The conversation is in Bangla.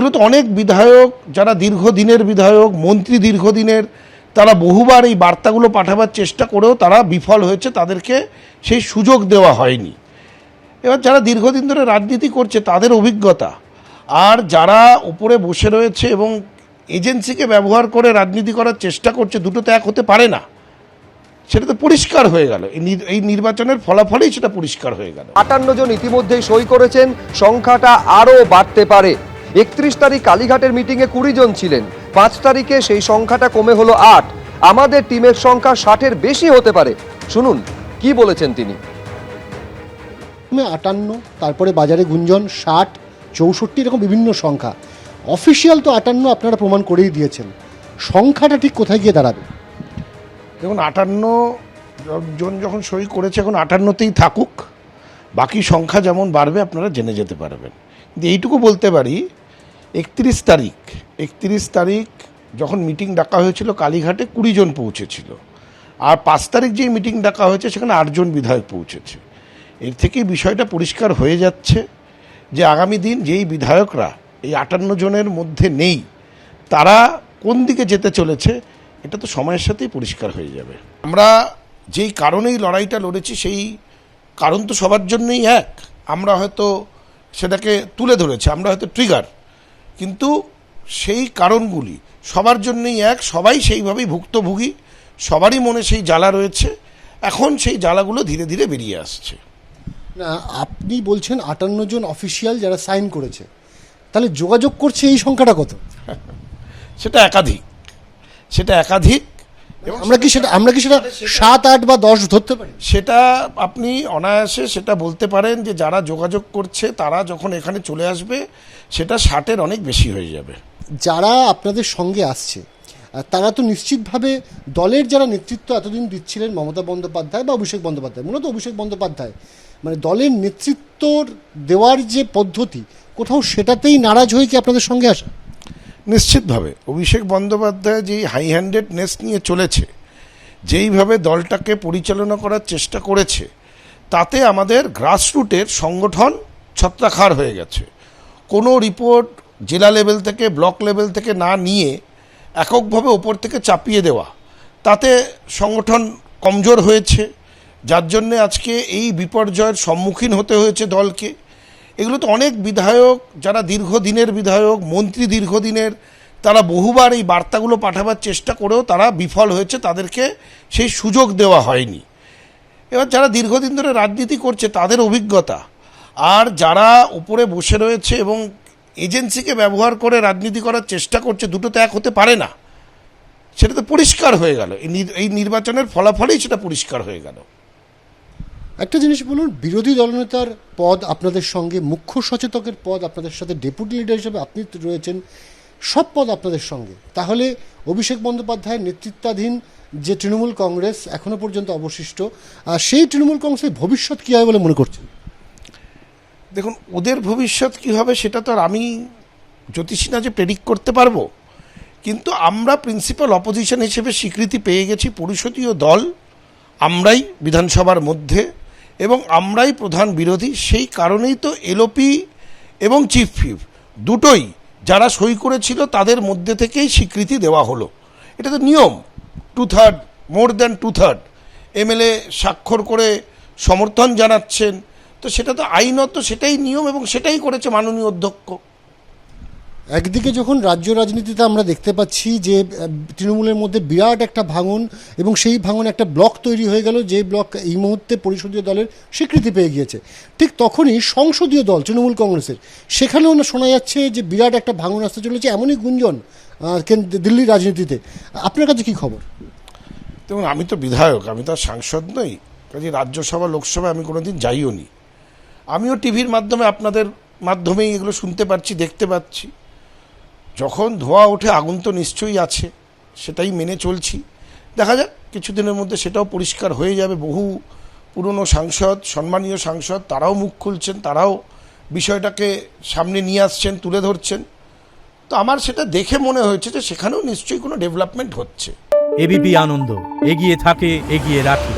এগুলো তো অনেক বিধায়ক যারা দীর্ঘদিনের বিধায়ক, মন্ত্রী দীর্ঘদিনের, তারা বহুবার এই বার্তাগুলো পাঠাবার চেষ্টা করেও তারা বিফল হয়েছে, তাদেরকে সেই সুযোগ দেওয়া হয়নি। এবার যারা দীর্ঘদিন ধরে রাজনীতি করছে তাদের অভিজ্ঞতা, আর যারা উপরে বসে রয়েছে এবং এজেন্সিকে ব্যবহার করে রাজনীতি করার চেষ্টা করছে, দুটো তো এক হতে পারে না। সেটা তো পরিষ্কার হয়ে গেল, এই নির্বাচনের ফলাফলেই সেটা পরিষ্কার হয়ে গেল। 58 জন ইতিমধ্যেই সই করেছেন, সংখ্যাটা আরও বাড়তে পারে। 31 তারিখ কালীঘাটের মিটিংয়ে 20 জন ছিলেন, 5 তারিখে সেই সংখ্যাটা কমে হলো 8। আমাদের টিমের সংখ্যা 60-এর বেশি হতে পারে। শুনুন কি বলেছেন তিনি। 58, তারপরে বাজারে গুঞ্জন 60, 64 এরকম বিভিন্ন সংখ্যা। অফিসিয়াল তো 58 আপনারা প্রমাণ করেই দিয়েছেন, সংখ্যাটা ঠিক কোথায় গিয়ে দাঁড়াবে? দেখুন, 58 জন যখন সই করেছে, এখন 58তেই থাকুক, বাকি সংখ্যা যেমন বাড়বে আপনারা জেনে যেতে পারবেন। কিন্তু এইটুকু বলতে পারি, 31 তারিখ যখন মিটিং ডাকা হয়েছিল কালীঘাটে 20 জন পৌঁছেছিল, আর 5 তারিখ যেই মিটিং ডাকা হয়েছে সেখানে 8 জন বিধায়ক পৌঁছেছে। এর থেকেই বিষয়টা পরিষ্কার হয়ে যাচ্ছে যে আগামী দিন যেই বিধায়করা এই 58 জনের মধ্যে নেই, তারা কোন দিকে যেতে চলেছে এটা তো সময়ের সাথেই পরিষ্কার হয়ে যাবে। আমরা যেই কারণেই লড়াইটা লড়েছি সেই কারণ তো সবার জন্যই এক। আমরা হয়তো সেটাকে তুলে ধরেছি, আমরা হয়তো ট্রিগার, কিন্তু সেই কারণগুলি সবার জন্যই এক, সবাই সেইভাবেই ভুক্তভোগী, সবারই মনে সেই জ্বালা রয়েছে। এখন সেই জ্বালাগুলো ধীরে ধীরে বেরিয়ে আসছে। না, আপনি বলছেন 58 জন অফিসিয়াল যারা সাইন করেছে, তাহলে যোগাযোগ করছে এই সংখ্যাটা কত? সেটা একাধিক এবং আমরা কি সেটা 7, 8 বা 10 ধরতে পারি? সেটা আপনি অনায়াসে সেটা বলতে পারেন যে যারা যোগাযোগ করছে তারা যখন এখানে চলে আসবে সেটা 60-এর অনেক বেশি হয়ে যাবে। যারা আপনাদের সঙ্গে আসছে তারা তো নিশ্চিতভাবে দলের যারা নেতৃত্ব এতদিন দিচ্ছিলেন, মমতা বন্দ্যোপাধ্যায় বা অভিষেক বন্দ্যোপাধ্যায়, মূলত অভিষেক বন্দ্যোপাধ্যায়, মানে দলের নেতৃত্ব দেওয়ার যে পদ্ধতি, কোথাও সেটাতেই নারাজ হয়ে কি আপনাদের সঙ্গে আসা? নিশ্চিতভাবে অভিষেক বন্দ্যোপাধ্যায় যেই হাই হ্যান্ডেডনেস নিয়ে চলেছে, যেইভাবে দলটাকে পরিচালনা করার চেষ্টা করেছে, তাতে আমাদের গ্রাসরুটের সংগঠন ছত্রাখার হয়ে গেছে। কোনো রিপোর্ট জেলা লেভেল থেকে, ব্লক লেভেল থেকে না নিয়ে এককভাবে ওপর থেকে চাপিয়ে দেওয়া, তাতে সংগঠন কমজোর হয়েছে, যার জন্যে আজকে এই বিপর্যয়ের সম্মুখীন হতে হয়েছে দলকে। এগুলো তো অনেক বিধায়ক যারা দীর্ঘদিনের বিধায়ক, মন্ত্রী দীর্ঘদিনের, তারা বহুবার এই বার্তাগুলো পাঠাবার চেষ্টা করেও তারা বিফল হয়েছে, তাদেরকে সেই সুযোগ দেওয়া হয়নি। এবার যারা দীর্ঘদিন ধরে রাজনীতি করছে তাদের অভিজ্ঞতা, আর যারা উপরে বসে রয়েছে এবং এজেন্সিকে ব্যবহার করে রাজনীতি করার চেষ্টা করছে, দুটো তো এক হতে পারে না। সেটা তো পরিষ্কার হয়ে গেল, এই নির্বাচনের ফলাফলেই সেটা পরিষ্কার হয়ে গেল। একটা জিনিস বলুন, বিরোধী দলনেতার পদ আপনাদের সঙ্গে, মুখ্য সচেতকের পদ আপনাদের সাথে, ডেপুটি লিডার হিসেবে আপনি রয়েছেন, সব পদ আপনাদের সঙ্গে। তাহলে অভিষেক বন্দ্যোপাধ্যায়ের নেতৃত্বাধীন যে তৃণমূল কংগ্রেস এখনো পর্যন্ত অবশিষ্ট, সেই তৃণমূল কংগ্রেসের ভবিষ্যৎ কী হবে বলে মনে করছেন? দেখুন, ওদের ভবিষ্যৎ কী হবে সেটা তো আর আমি জ্যোতিষী না যে প্রেডিক্ট করতে পারবো, কিন্তু আমরা প্রিন্সিপাল অপোজিশন হিসেবে স্বীকৃতি পেয়ে গেছি। পরিষদীয় দল আমরাই বিধানসভার মধ্যে, এবং আমরাই প্রধান বিরোধী। সেই কারণেই তো এলওপি এবং চিফ হুইপ দুটোই যারা সই করেছিল তাদের মধ্যে থেকেই স্বীকৃতি দেওয়া হলো। এটা তো নিয়ম, 2/3, মোর দ্যান 2/3 এমএলএ স্বাক্ষর করে সমর্থন জানাচ্ছেন, তো সেটা তো আইনত, সেটাই নিয়ম এবং সেটাই করেছে মাননীয় অধ্যক্ষ। একদিকে যখন রাজ্য রাজনীতিতে আমরা দেখতে পাচ্ছি যে তৃণমূলের মধ্যে বিরাট একটা ভাঙন, এবং সেই ভাঙন একটা ব্লক তৈরি হয়ে গেল, যে ব্লক এই মুহূর্তে পরিষদীয় দলের স্বীকৃতি পেয়ে গিয়েছে, ঠিক তখনই সংসদীয় দল তৃণমূল কংগ্রেসের সেখানেও শোনা যাচ্ছে যে বিরাট একটা ভাঙন আসতে চলেছে, এমনই গুঞ্জন দিল্লির রাজনীতিতে। আপনার কাছে কী খবর? দেখুন, আমি তো বিধায়ক, আমি তো আর সাংসদ নই, কাজে রাজ্যসভা লোকসভা আমি কোনোদিন যাইও নি। আমিও টিভির মাধ্যমে আপনাদের মাধ্যমেই এগুলো শুনতে পাচ্ছি, দেখতে পাচ্ছি। যখন ধোঁয়া ওঠে আগুন তো নিশ্চয়ই আছে, সেটাই মেনে চলছি। দেখা যাক, কিছুদিনের মধ্যে সেটাও পরিষ্কার হয়ে যাবে। বহু পুরনো সাংসদ, সম্মানীয় সাংসদ, তারাও মুখ খুলছেন, তারাও বিষয়টাকে সামনে নিয়ে আসছেন, তুলে ধরছেন। তো আমার সেটা দেখে মনে হয়েছে যে সেখানেও নিশ্চয়ই কোনো ডেভেলপমেন্ট হচ্ছে। এবিপি আনন্দ, এগিয়ে থাকে, এগিয়ে রাখে।